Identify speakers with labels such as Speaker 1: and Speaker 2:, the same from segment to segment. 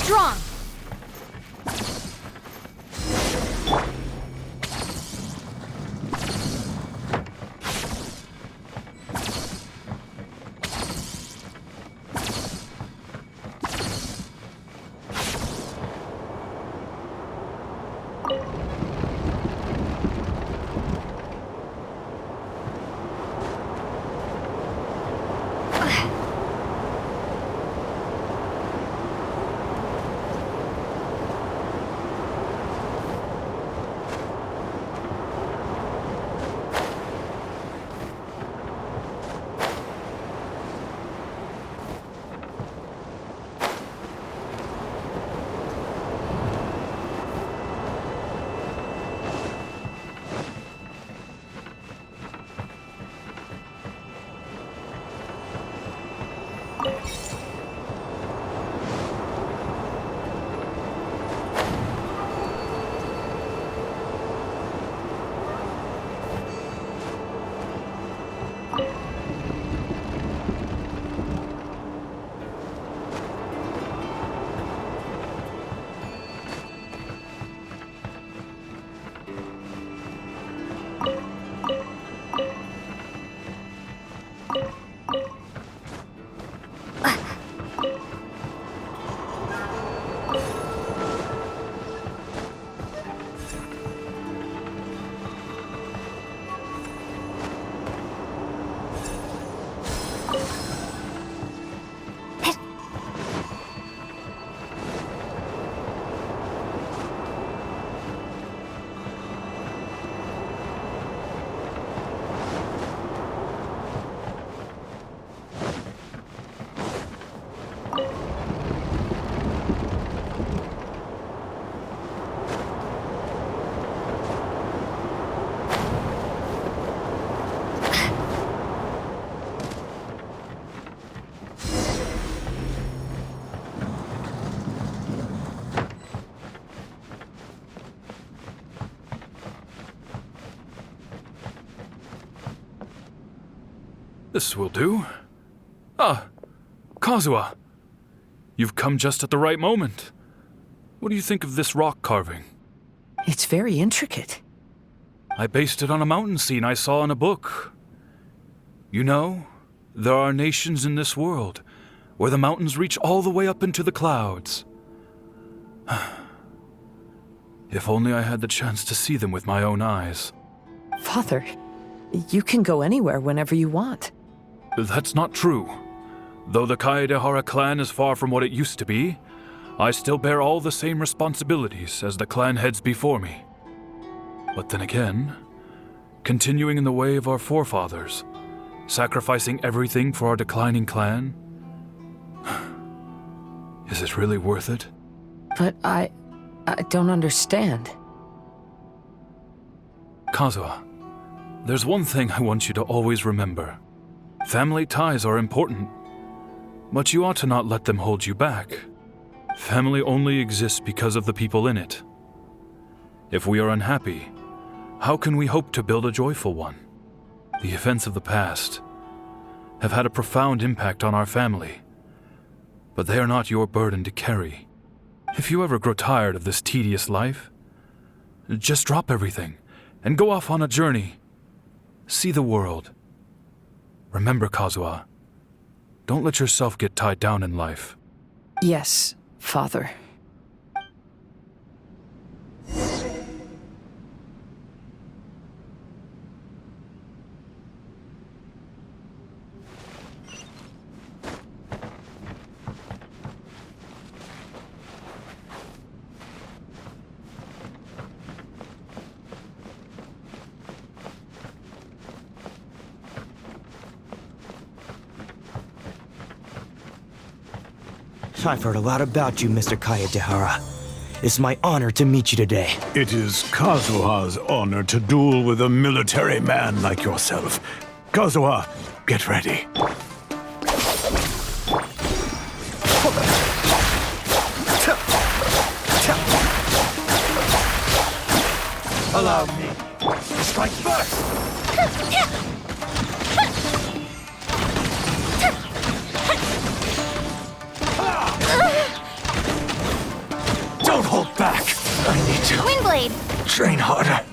Speaker 1: strong!
Speaker 2: This will do. Ah, Kazuha. You've come just at the right moment. What do you think of this rock carving?
Speaker 3: It's very intricate.
Speaker 2: I based it on a mountain scene I saw in a book. You know, there are nations in this world where the mountains reach all the way up into the clouds. If only I had the chance to see them with my own eyes.
Speaker 3: Father, you can go anywhere whenever you want.
Speaker 2: That's not true. Though the Kaedehara clan is far from what it used to be, I still bear all the same responsibilities as the clan heads before me. But then again, continuing in the way of our forefathers, sacrificing everything for our declining clan, is it really worth it?
Speaker 3: But I don't understand.
Speaker 2: Kazuha, there's one thing I want you to always remember. Family ties are important, but you ought to not let them hold you back. Family only exists because of the people in it. If we are unhappy, how can we hope to build a joyful one? The events of the past have had a profound impact on our family, but they are not your burden to carry. If you ever grow tired of this tedious life, just drop everything and go off on a journey. See the world. Remember, Kazuha, don't let yourself get tied down in life.
Speaker 3: Yes, Father.
Speaker 4: I've heard a lot about you, Mr. Kaedehara. It's my honor to meet you today.
Speaker 5: It is Kazuha's honor to duel with a military man like yourself. Kazuha, get ready.
Speaker 4: Allow me to strike first!
Speaker 1: Windblade!
Speaker 4: Train harder.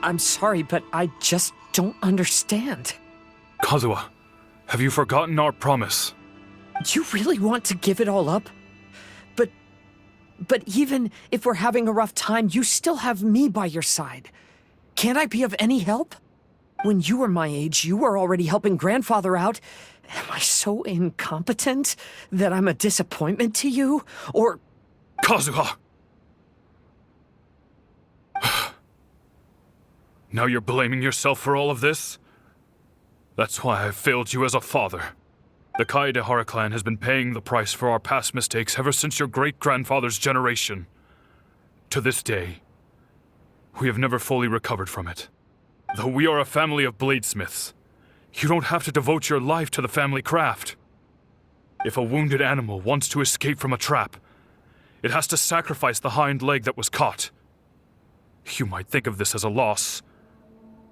Speaker 3: I'm sorry, but I just don't understand.
Speaker 2: Kazuha, have you forgotten our promise?
Speaker 3: You really want to give it all up? But even if we're having a rough time, you still have me by your side. Can't I be of any help? When you were my age, you were already helping grandfather out. Am I so incompetent that I'm a disappointment to you? Or...
Speaker 2: Kazuha! Now you're blaming yourself for all of this? That's why I failed you as a father. The Kaedehara clan has been paying the price for our past mistakes ever since your great-grandfather's generation. To this day, we have never fully recovered from it. Though we are a family of bladesmiths, you don't have to devote your life to the family craft. If a wounded animal wants to escape from a trap, it has to sacrifice the hind leg that was caught. You might think of this as a loss,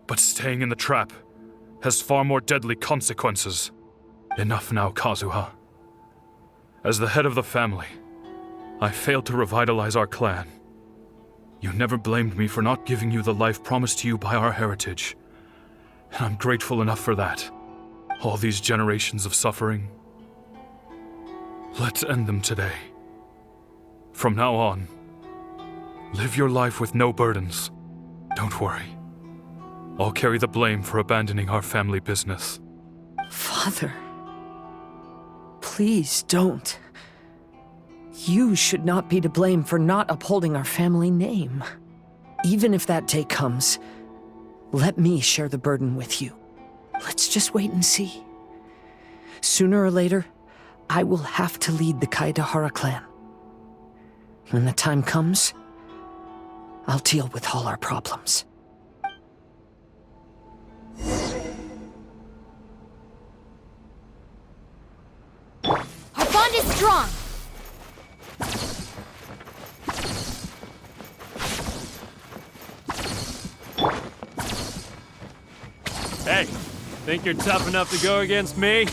Speaker 2: but staying in the trap has far more deadly consequences. Enough now, Kazuha. As the head of the family, I failed to revitalize our clan. You never blamed me for not giving you the life promised to you by our heritage, and I'm grateful enough for that. All these generations of suffering, let's end them today. From now on, live your life with no burdens. Don't worry. I'll carry the blame for abandoning our family business.
Speaker 3: Father, please don't. You should not be to blame for not upholding our family name. Even if that day comes, let me share the burden with you. Let's just wait and see. Sooner or later, I will have to lead the Kaedehara clan. When the time comes, I'll deal with all our problems.
Speaker 1: Our bond is strong.
Speaker 6: Hey, think you're tough enough to go against me?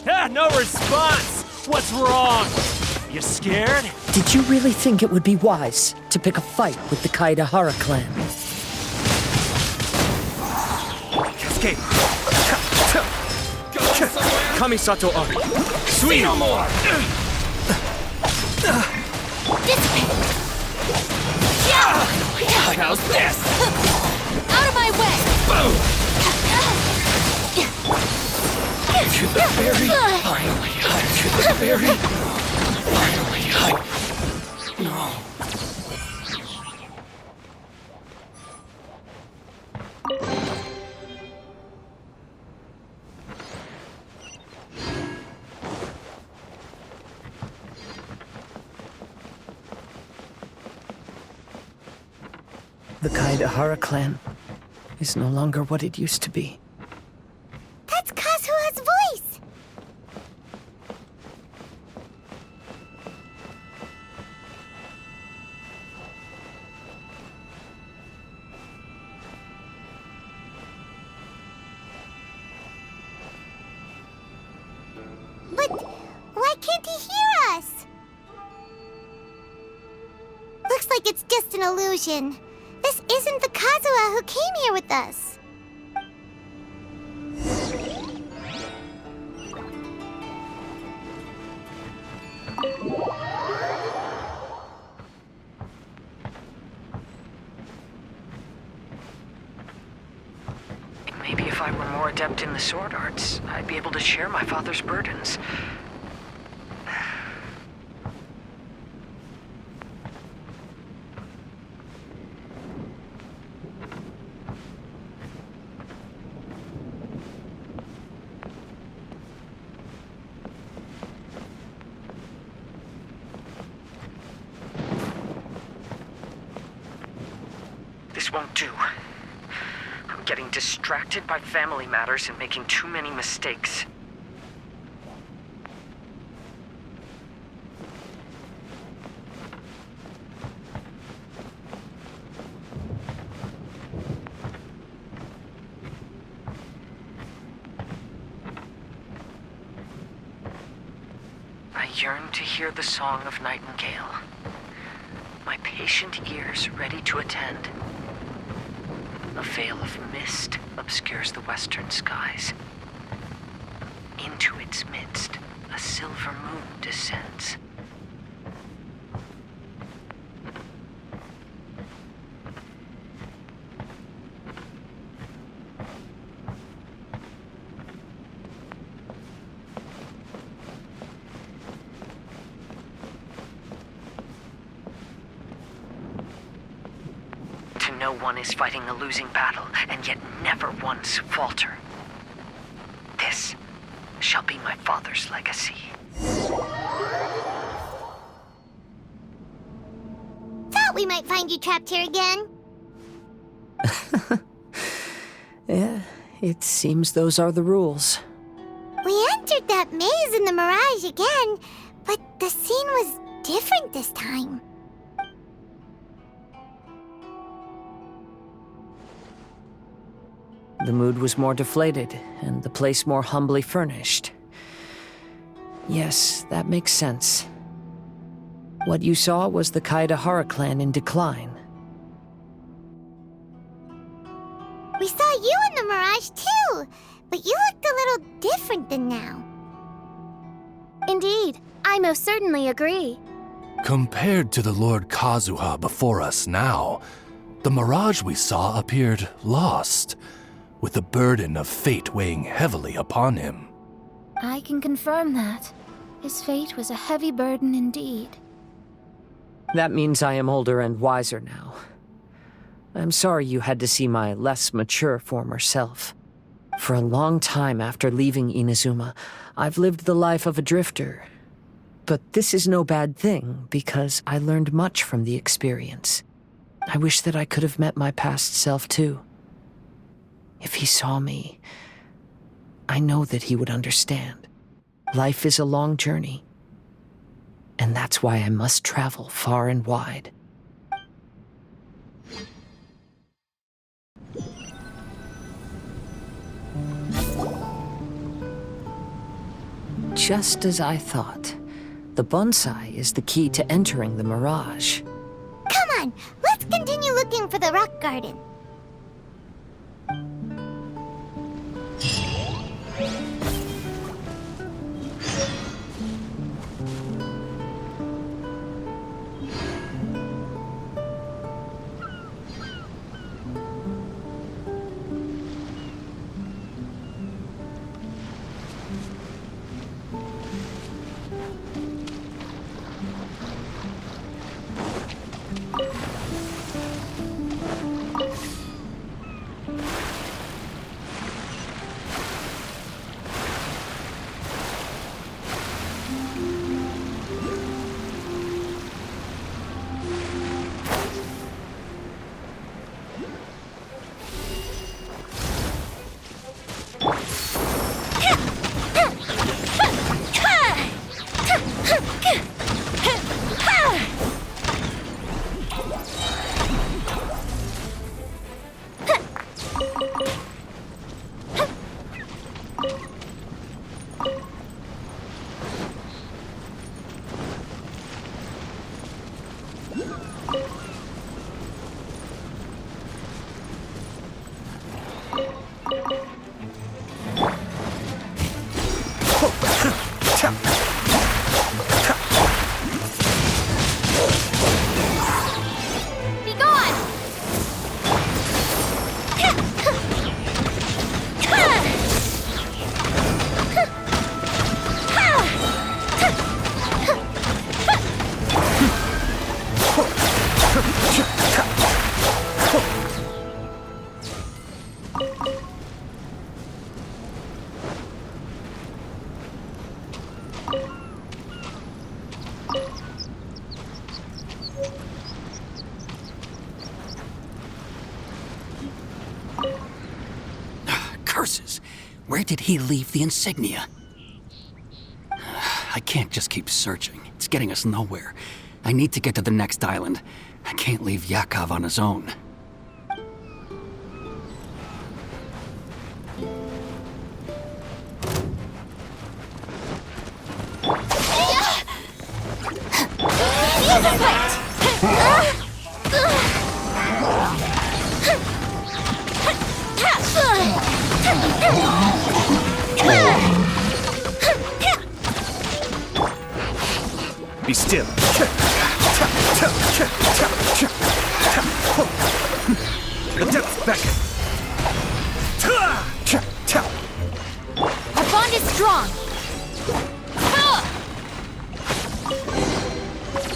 Speaker 6: No response! What's wrong? You scared?
Speaker 3: Did you really think it would be wise to pick a fight with the Kaedehara clan?
Speaker 4: Escape! Kamisato Ari! Sweet! No more!
Speaker 1: Dissipate! Yeah!
Speaker 4: How's this?
Speaker 1: Out of my way!
Speaker 4: Boom! To the very finally to the very finally No.
Speaker 3: The Kaedehara clan is no longer what it used to be.
Speaker 1: That's Kazuha's voice! But why can't he hear us? Looks like it's just an illusion. This isn't the Kazuha who came here with us.
Speaker 3: Maybe if I were more adept in the sword arts, I'd be able to share my father's burdens. This won't do. I'm getting distracted by family matters and making too many mistakes. I yearn to hear the song of Nightingale. My patient ears ready to attend. A veil of mist obscures the western skies. Into its midst, a silver moon descends. No one is fighting a losing battle, and yet never once falter. This shall be my father's legacy.
Speaker 1: Thought we might find you trapped here again.
Speaker 3: Yeah, it seems those are the rules.
Speaker 1: We entered that maze in the Mirage again, but the scene was different this time.
Speaker 3: The mood was more deflated, and the place more humbly furnished. Yes, that makes sense. What you saw was the Kaedehara clan in decline.
Speaker 1: We saw you in the Mirage too, but you looked a little different than now.
Speaker 7: Indeed, I most certainly agree.
Speaker 8: Compared to the Lord Kazuha before us now, the mirage we saw appeared lost, with the burden of fate weighing heavily upon him.
Speaker 7: I can confirm that. His fate was a heavy burden indeed.
Speaker 3: That means I am older and wiser now. I'm sorry you had to see my less mature former self. For a long time after leaving Inazuma, I've lived the life of a drifter. But this is no bad thing, because I learned much from the experience. I wish that I could have met my past self too. If he saw me, I know that he would understand. Life is a long journey, and that's why I must travel far and wide. Just as I thought, the bonsai is the key to entering the Mirage.
Speaker 1: Come on, let's continue looking for the rock garden.
Speaker 9: Curses! Where did he leave the insignia? I can't just keep searching. It's getting us nowhere. I need to get to the next island. I can't leave Yakov on his own.
Speaker 4: Be still. The depths beckon.
Speaker 1: Our bond is strong.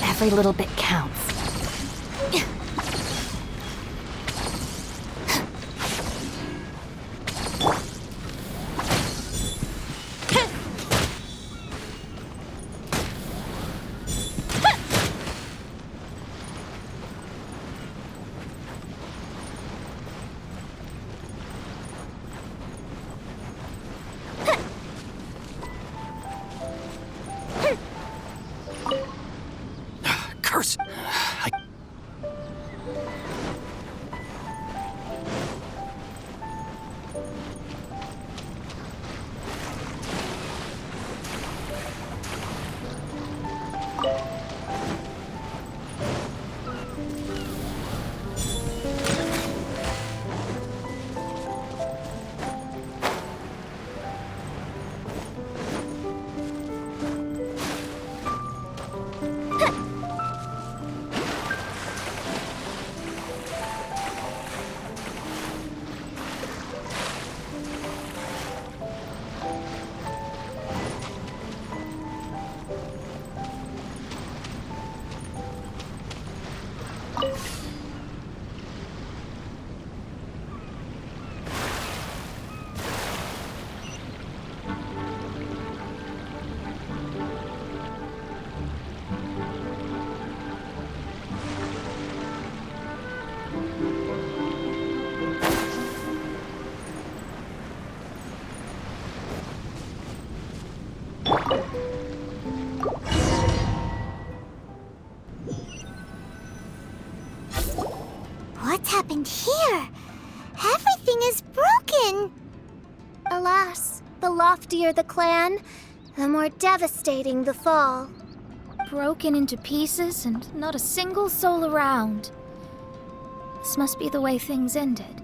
Speaker 1: Every little bit counts.
Speaker 9: Curse!
Speaker 1: What's happened here? Everything is broken.
Speaker 7: Alas, the loftier the clan, the more devastating the fall. Broken into pieces and not a single soul around. This must be the way things ended.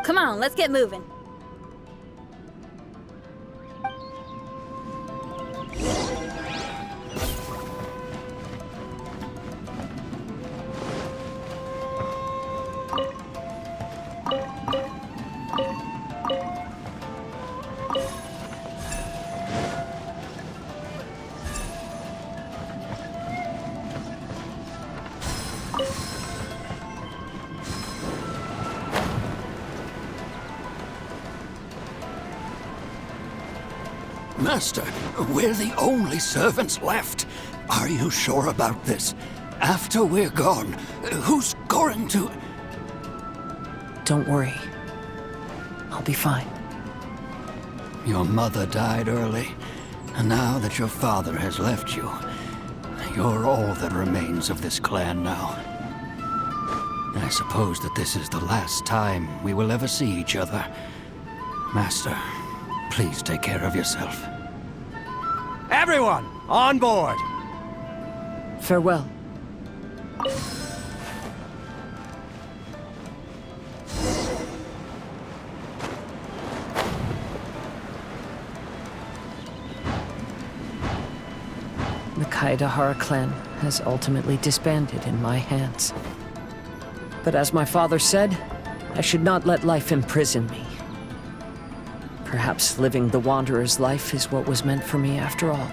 Speaker 10: Come on, let's get moving.
Speaker 9: Master, we're the only servants left. Are you sure about this? After we're gone, who's going to...
Speaker 3: Don't worry. I'll be fine.
Speaker 9: Your mother died early, and now that your father has left you, you're all that remains of this clan now. I suppose that this is the last time we will ever see each other. Master, please take care of yourself.
Speaker 4: Everyone, on board!
Speaker 3: Farewell. The Kaedahara clan has ultimately disbanded in my hands. But as my father said, I should not let life imprison me. Perhaps living the Wanderer's life is what was meant for me after all.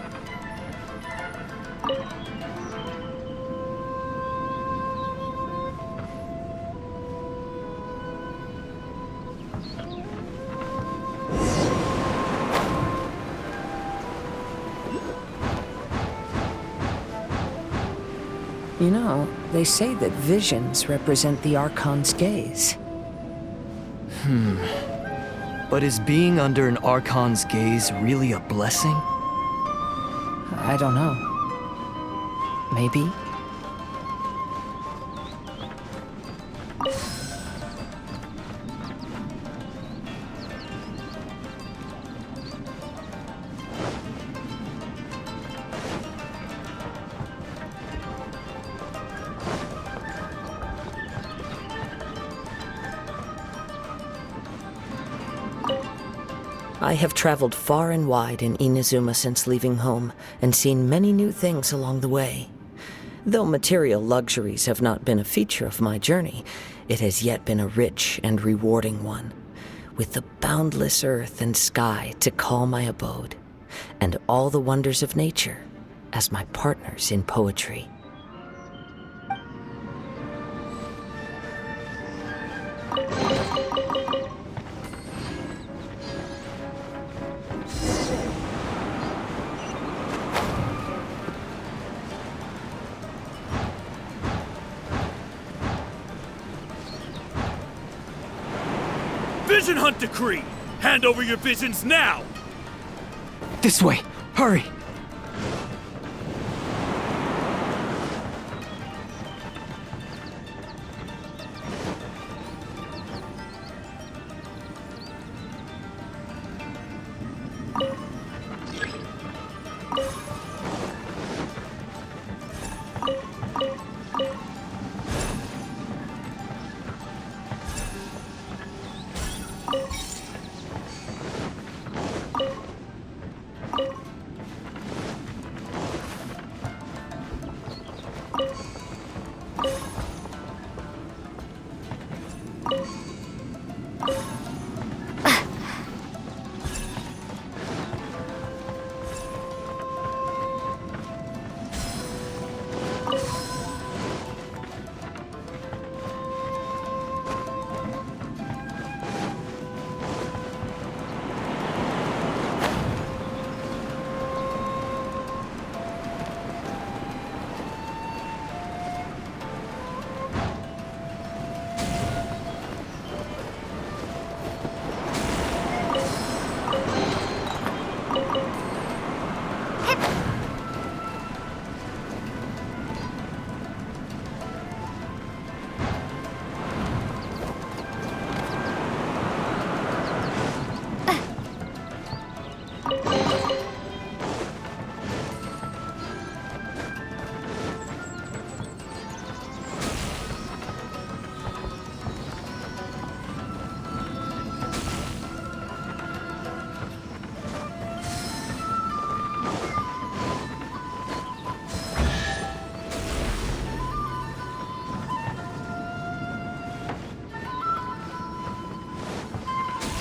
Speaker 3: You know, they say that visions represent the Archon's gaze.
Speaker 4: But is being under an Archon's gaze really a blessing?
Speaker 3: I don't know. Maybe? I have traveled far and wide in Inazuma since leaving home, and seen many new things along the way. Though material luxuries have not been a feature of my journey, it has yet been a rich and rewarding one, with the boundless earth and sky to call my abode, and all the wonders of nature as my partners in poetry.
Speaker 6: Vision Hunt Decree! Hand over your visions now!
Speaker 4: This way! Hurry!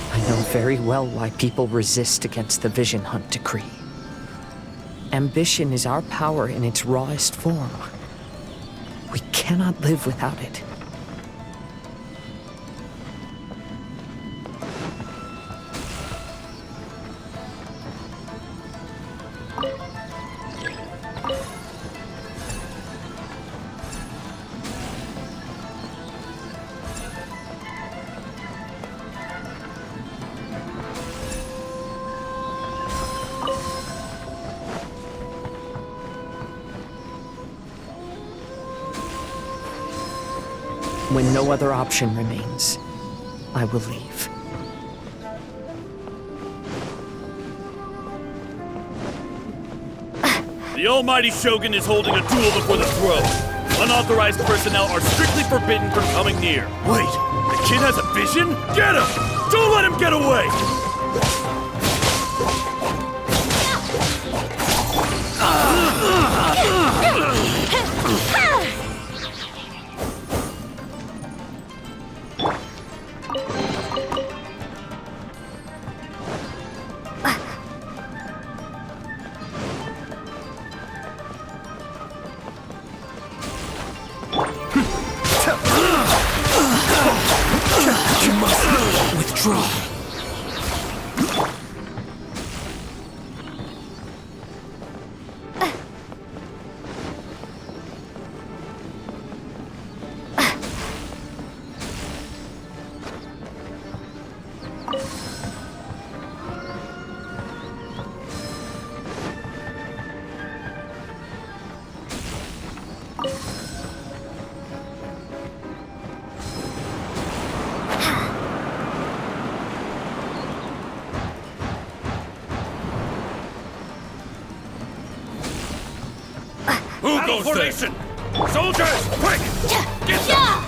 Speaker 3: I know very well why people resist against the Vision Hunt Decree. Ambition is our power in its rawest form. We cannot live without it. When no other option remains, I will leave.
Speaker 6: The almighty Shogun is holding a duel before the throne. Unauthorized personnel are strictly forbidden from coming near. Wait, the kid has a vision? Get him! Don't let him get away!
Speaker 4: Withdraw.
Speaker 6: Who goes formation? Soldiers, quick! Get them!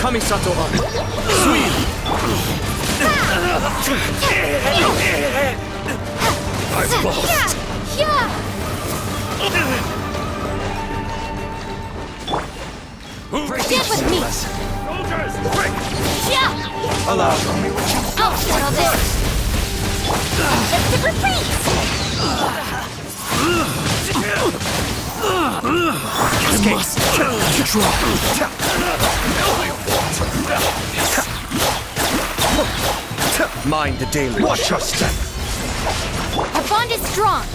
Speaker 4: Kamisato up. Sweep!
Speaker 8: I've lost.
Speaker 7: Get with me!
Speaker 6: Soldiers, quick!
Speaker 4: Allow
Speaker 7: I'll settle this! Just
Speaker 4: Mind the daily. Watch your step.
Speaker 7: Our bond is strong!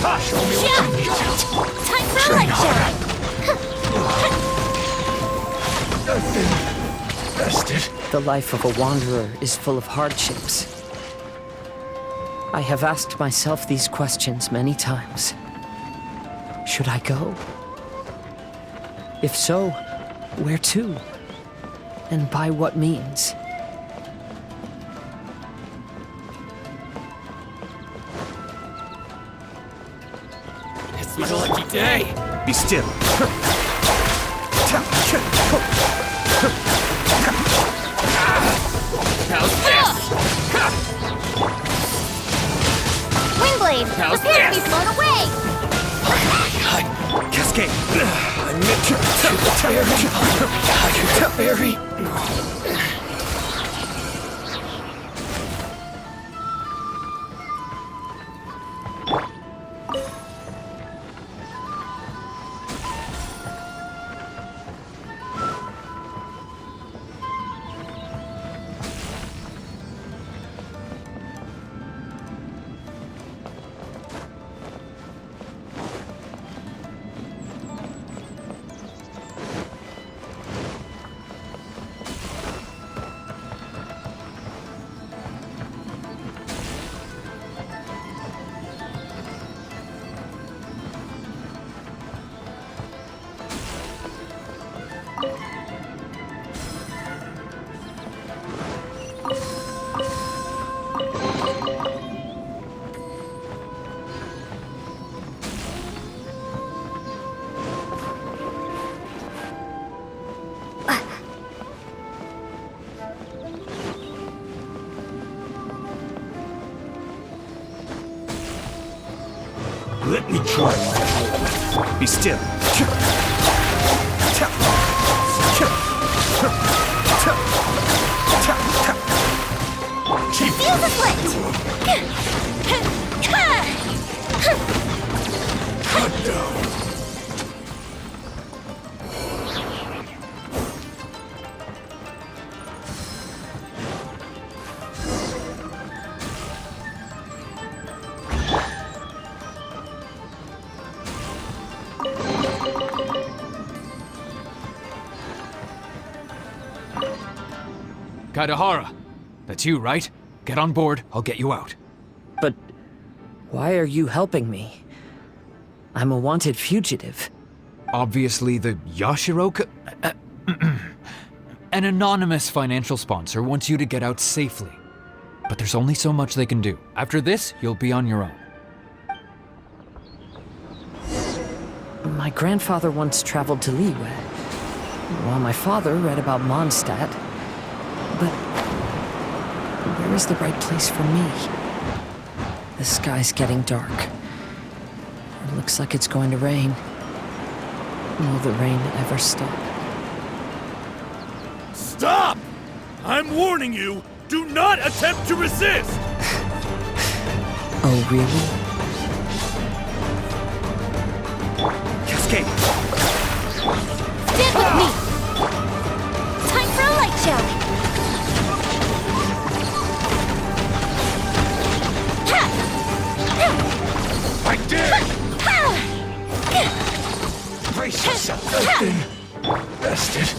Speaker 7: Time for a light show!
Speaker 3: The life of a wanderer is full of hardships. I have asked myself these questions many times. Should I go? If so, where to? And by what means?
Speaker 6: It's my lucky day!
Speaker 4: Be still.
Speaker 7: Wingblade, prepare to be blown away!
Speaker 4: Cascade. Let me try my Be still.
Speaker 7: Feel the split!
Speaker 5: Cut down.
Speaker 11: Kazuha, that's you, right? Get on board, I'll get you out.
Speaker 3: But why are you helping me? I'm a wanted fugitive.
Speaker 11: Obviously the Yashiro... An anonymous financial sponsor wants you to get out safely. But there's only so much they can do. After this, you'll be on your own.
Speaker 3: My grandfather once traveled to Liyue, while my father read about Mondstadt. But where is the right place for me? The sky's getting dark. It looks like it's going to rain. Will the rain ever stop?
Speaker 6: Stop! I'm warning you, do not attempt to resist!
Speaker 3: Oh, really?
Speaker 4: Cascade.
Speaker 7: Stand with me! Time for a light show!
Speaker 5: Right there! Brace yourself! Bested.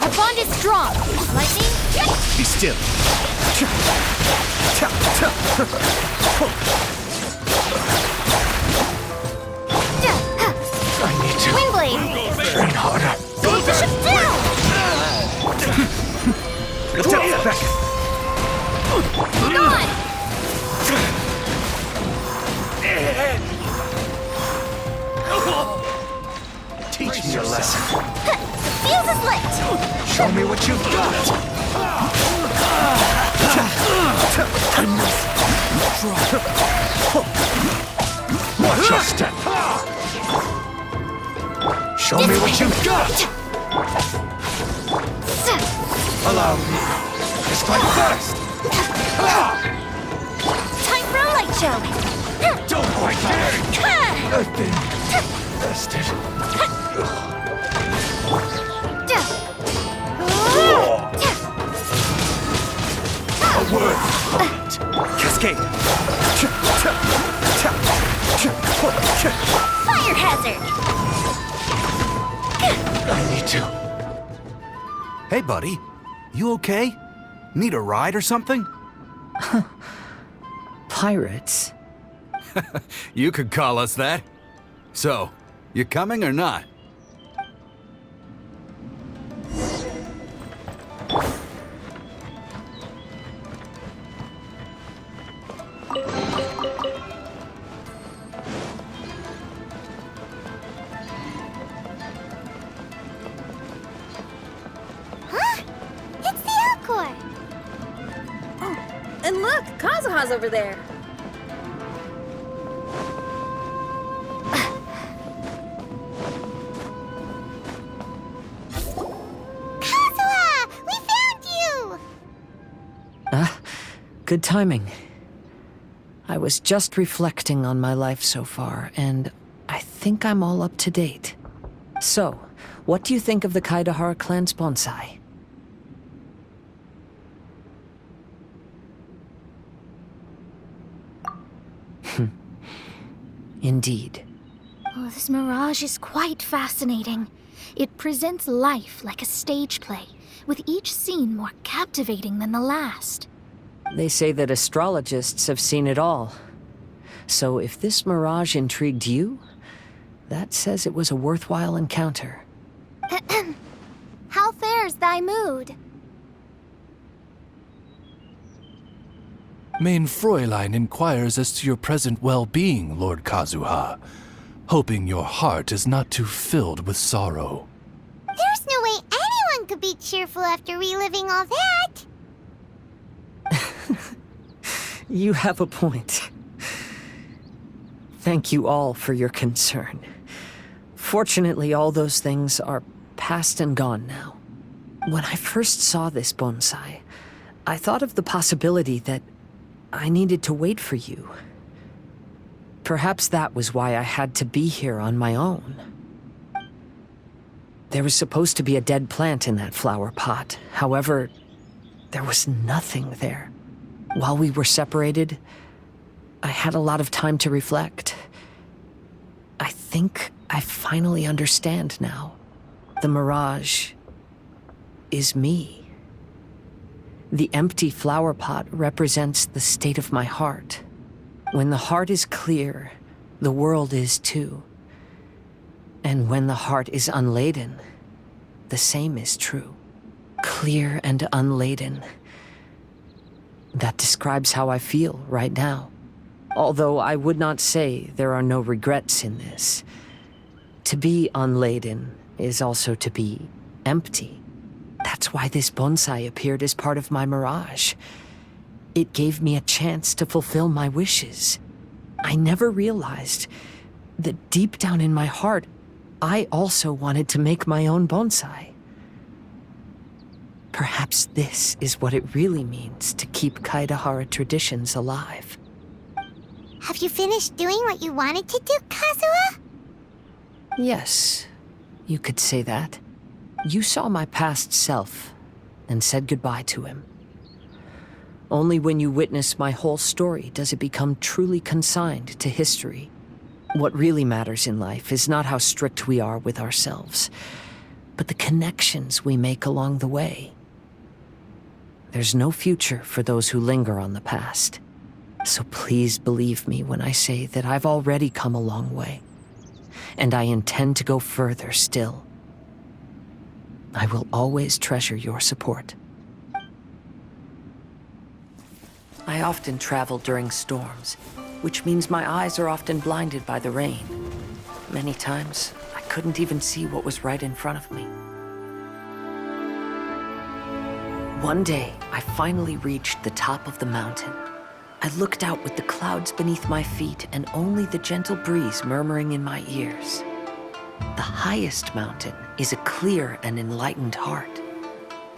Speaker 7: Our bond is strong! Lightning,
Speaker 4: Be still.
Speaker 5: I need to
Speaker 7: Wingblade!
Speaker 5: train harder.
Speaker 7: Push down!
Speaker 4: Step back.
Speaker 7: Hang on!
Speaker 4: you a lesson.
Speaker 7: Fuse is lit!
Speaker 4: Show me what you've got! Watch your step! Show me what you've got! Allow me. Just like first!
Speaker 7: Time for a light show!
Speaker 4: Don't quite dare! I've been bested. A word of it. Cascade!
Speaker 7: Fire hazard!
Speaker 4: I need to.
Speaker 12: Hey, buddy. You okay? Need a ride or something?
Speaker 3: Pirates?
Speaker 12: You could call us that. So, you coming or not?
Speaker 1: It's the Alcor!
Speaker 10: And look, Kazuha's over there.
Speaker 1: Kazuha! We found you!
Speaker 3: Good timing. I was just reflecting on my life so far, and I think I'm all up to date. So, what do you think of the Kaidahara clan's bonsai? Indeed.
Speaker 7: Oh, this mirage is quite fascinating. It presents life like a stage play, with each scene more captivating than the last.
Speaker 3: They say that astrologists have seen it all. So if this mirage intrigued you, that says it was a worthwhile encounter.
Speaker 7: How fares thy mood?
Speaker 8: Main Fräulein inquires as to your present well-being, Lord Kazuha, hoping your heart is not too filled with sorrow.
Speaker 1: There's no way anyone could be cheerful after reliving all that!
Speaker 3: You have a point. Thank you all for your concern. Fortunately, all those things are past and gone now. When I first saw this bonsai, I thought of the possibility that I needed to wait for you. Perhaps that was why I had to be here on my own. There was supposed to be a dead plant in that flower pot. However, there was nothing there. While we were separated, I had a lot of time to reflect. I think I finally understand now. The mirage is me. The empty flower pot represents the state of my heart. When the heart is clear, the world is too. And when the heart is unladen, the same is true. Clear and unladen. That describes how I feel right now. Although I would not say there are no regrets in this. To be unladen is also to be empty. That's why this bonsai appeared as part of my mirage. It gave me a chance to fulfill my wishes. I never realized that deep down in my heart, I also wanted to make my own bonsai. Perhaps this is what it really means to keep Kaidahara traditions alive.
Speaker 1: Have you finished doing what you wanted to do, Kazuha?
Speaker 3: Yes, you could say that. You saw my past self and said goodbye to him. Only when you witness my whole story does it become truly consigned to history. What really matters in life is not how strict we are with ourselves, but the connections we make along the way. There's no future for those who linger on the past. So please believe me when I say that I've already come a long way, and I intend to go further still. I will always treasure your support. I often travel during storms, which means my eyes are often blinded by the rain. Many times, I couldn't even see what was right in front of me. One day, I finally reached the top of the mountain. I looked out with the clouds beneath my feet and only the gentle breeze murmuring in my ears. The highest mountain is a clear and enlightened heart.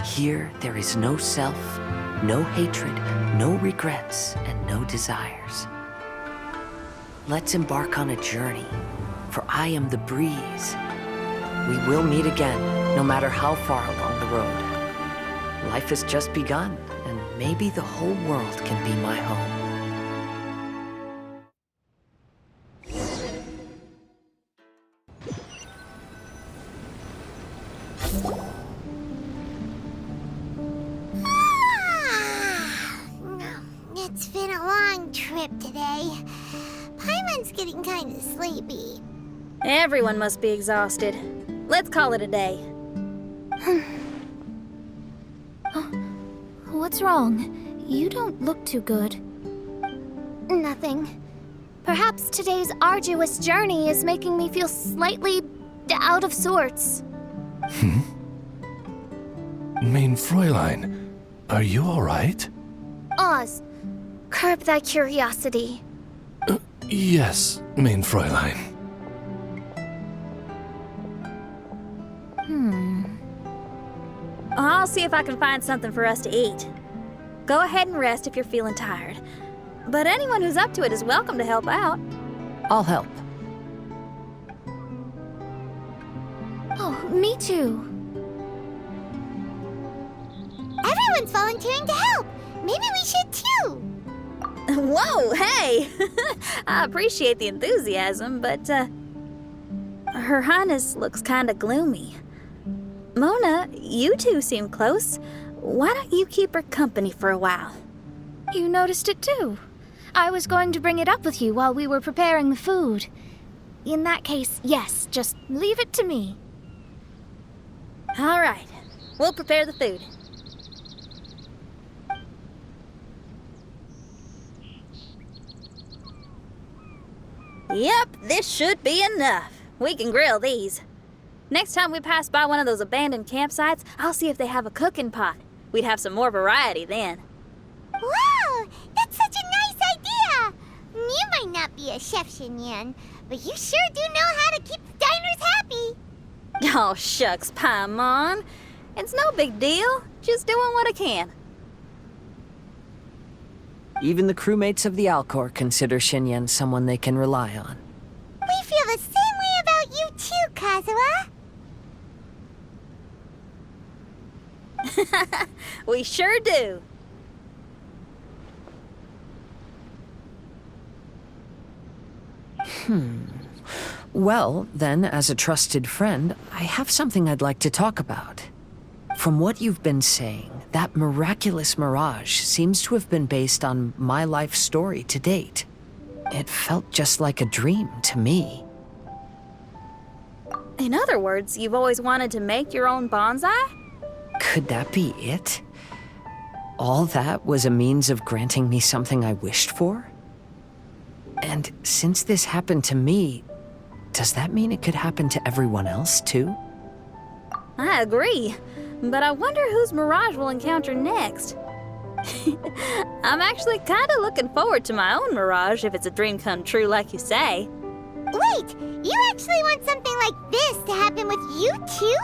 Speaker 3: Here, there is no self, no hatred, no regrets, and no desires. Let's embark on a journey, for I am the breeze. We will meet again, no matter how far along the road. Life has just begun, and maybe the whole world can be my home.
Speaker 1: It's been a long trip today. Paimon's getting kind of sleepy.
Speaker 10: Everyone must be exhausted. Let's call it a day.
Speaker 7: What's wrong? You don't look too good. Nothing. Perhaps today's arduous journey is making me feel slightly out of sorts.
Speaker 8: Mein Fräulein, are you all right?
Speaker 7: Oz, curb thy curiosity.
Speaker 8: Yes, mein Fräulein.
Speaker 10: I'll see if I can find something for us to eat. Go ahead and rest if you're feeling tired. But anyone who's up to it is welcome to help out.
Speaker 3: I'll help.
Speaker 7: Oh, me too.
Speaker 1: Everyone's volunteering to help. Maybe we should too.
Speaker 10: Whoa, hey! I appreciate the enthusiasm, but, Her Highness looks kinda gloomy. Mona, you two seem close. Why don't you keep her company for a while?
Speaker 7: You noticed it too. I was going to bring it up with you while we were preparing the food. In that case, yes, just leave it to me.
Speaker 10: All right, we'll prepare the food. Yep, this should be enough. We can grill these. Next time we pass by one of those abandoned campsites, I'll see if they have a cooking pot. We'd have some more variety then.
Speaker 1: Wow! That's such a nice idea! You might not be a chef, Xinyan, but you sure do know how to keep the diners happy.
Speaker 10: Oh, shucks, Paimon. It's no big deal. Just doing what I can.
Speaker 3: Even the crewmates of the Alcor consider Xinyan someone they can rely on.
Speaker 1: We feel the same way about you too, Kazuha.
Speaker 10: We sure do.
Speaker 3: Well, then, as a trusted friend, I have something I'd like to talk about. From what you've been saying, that miraculous mirage seems to have been based on my life story to date. It felt just like a dream to me.
Speaker 10: In other words, you've always wanted to make your own bonsai?
Speaker 3: Could that be it? All that was a means of granting me something I wished for? And since this happened to me, does that mean it could happen to everyone else, too?
Speaker 10: I agree, but I wonder whose mirage we'll encounter next. I'm actually kind of looking forward to my own mirage if it's a dream come true like you say.
Speaker 1: Wait, you actually want something like this to happen with you too?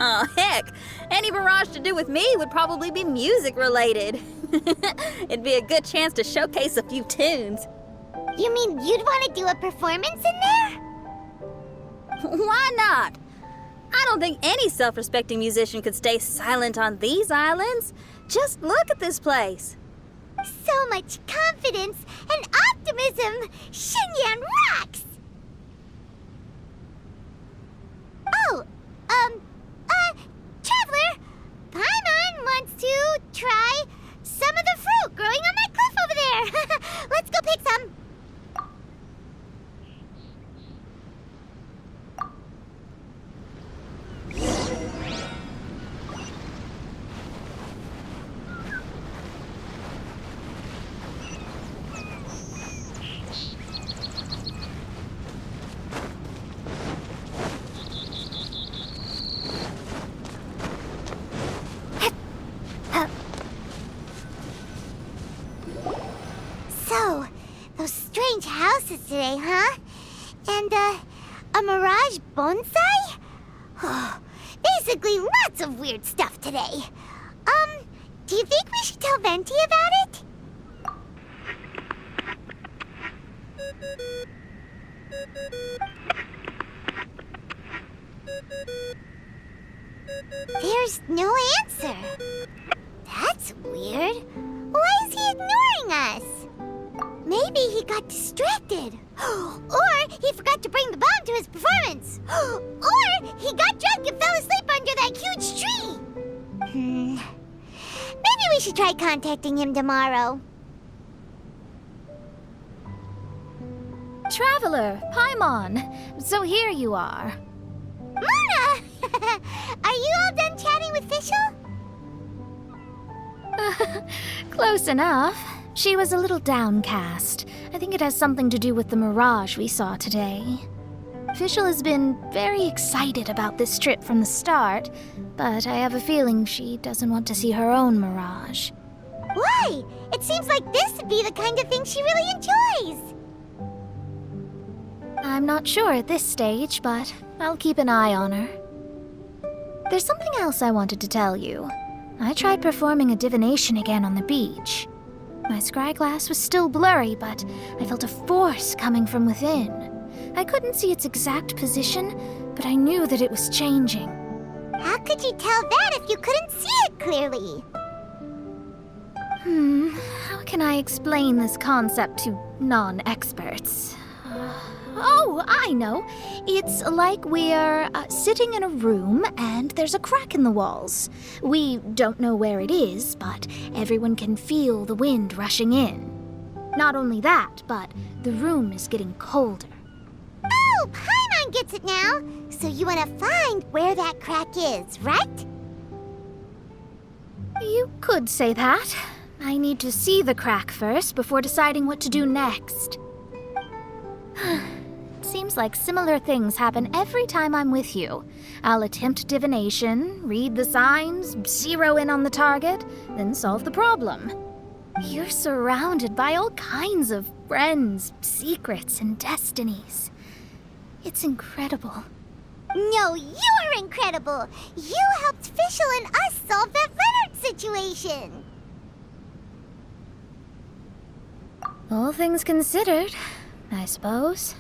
Speaker 10: Oh, heck. Any mirage to do with me would probably be music-related. It'd be a good chance to showcase a few tunes.
Speaker 1: You mean you'd want to do a performance in there?
Speaker 10: Why not? I don't think any self-respecting musician could stay silent on these islands. Just look at this place.
Speaker 1: So much confidence and optimism! Xinyan rocks! Oh, Traveler! Paimon wants to try some of the fruit growing on that cliff over there. Let's go pick some. today, huh? And, a mirage bonsai? Oh, basically lots of weird stuff today. Do you think we should tell Venti about it? There's no answer. That's weird. Why is he ignoring us? Maybe he got distracted. Or he forgot to bring the bomb to his performance. Or he got drunk and fell asleep under that huge tree. Maybe we should try contacting him tomorrow.
Speaker 7: Traveler, Paimon. So here you are.
Speaker 1: Mona! Are you all done chatting with Fischl?
Speaker 7: Close enough. She was a little downcast. I think it has something to do with the mirage we saw today. Fischl has been very excited about this trip from the start, but I have a feeling she doesn't want to see her own mirage.
Speaker 1: Why? It seems like this would be the kind of thing she really enjoys.
Speaker 7: I'm not sure at this stage, but I'll keep an eye on her. There's something else I wanted to tell you. I tried performing a divination again on the beach. My scryglass was still blurry, but I felt a force coming from within. I couldn't see its exact position, but I knew that it was changing.
Speaker 1: How could you tell that if you couldn't see it clearly?
Speaker 7: How can I explain this concept to non-experts? Oh, I know. It's like we're sitting in a room and there's a crack in the walls. We don't know where it is, but everyone can feel the wind rushing in. Not only that, but the room is getting colder.
Speaker 1: Oh, Paimon gets it now. So you want to find where that crack is, right?
Speaker 7: You could say that. I need to see the crack first before deciding what to do next. Seems like similar things happen every time I'm with you. I'll attempt divination, read the signs, zero in on the target, then solve the problem. You're surrounded by all kinds of friends, secrets, and destinies. It's incredible.
Speaker 1: No, you're incredible! You helped Fischl and us solve that Leonard situation!
Speaker 7: All things considered, I suppose.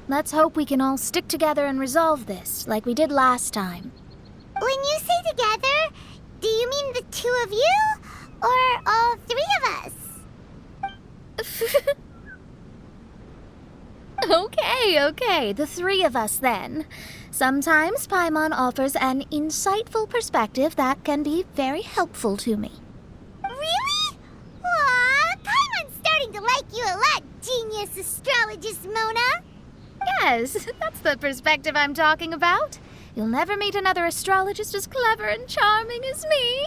Speaker 7: Let's hope we can all stick together and resolve this, like we did last time.
Speaker 1: When you say together, do you mean the two of you? Or all three of us?
Speaker 7: Okay, the three of us then. Sometimes Paimon offers an insightful perspective that can be very helpful to me.
Speaker 1: Really? Aw, Paimon's starting to like you a lot, genius astrologist Mona.
Speaker 7: Yes, that's the perspective I'm talking about. You'll never meet another astrologist as clever and charming as me.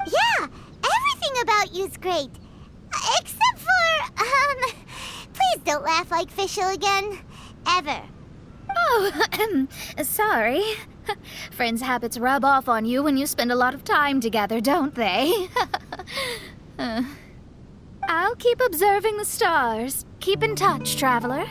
Speaker 1: Yeah, everything about you's great. Except for, please don't laugh like Fischl again. Ever.
Speaker 7: Oh, sorry. Friends' habits rub off on you when you spend a lot of time together, don't they? I'll keep observing the stars. Keep in touch, traveler.